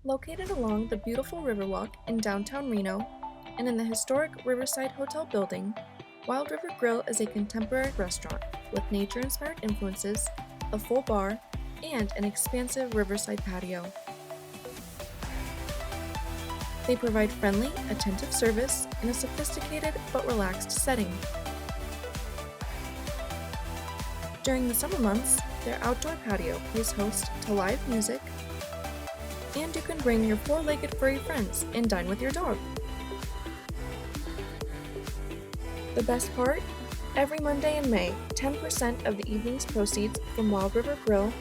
Located along the beautiful Riverwalk in downtown Reno and in the historic Riverside Hotel building, Wild River Grill is a contemporary restaurant with nature-inspired influences, a full bar, and an expansive riverside patio. They provide friendly, attentive service in a sophisticated but relaxed setting. During the summer months, their outdoor patio plays host to live music, and you can bring your four-legged furry friends and dine with your dog. The best part? Every Monday in May, 10% of the evening's proceeds from Wild River Grill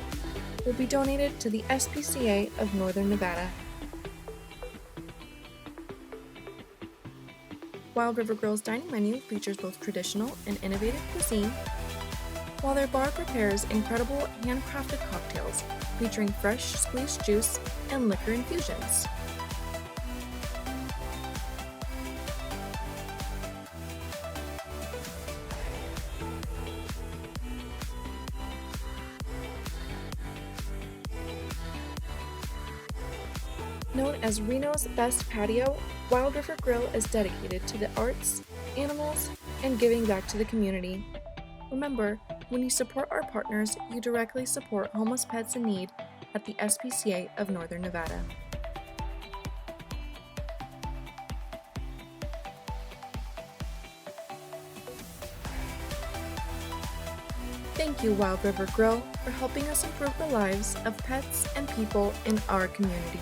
will be donated to the SPCA of Northern Nevada. Wild River Grill's dining menu features both traditional and innovative cuisine, while their bar prepares incredible handcrafted cocktails featuring fresh squeezed juice and liquor infusions. Known as Reno's best patio, Wild River Grill is dedicated to the arts, animals, and giving back to the community. Remember, when you support our partners, you directly support homeless pets in need at the SPCA of Northern Nevada. Thank you, Wild River Grill, for helping us improve the lives of pets and people in our community.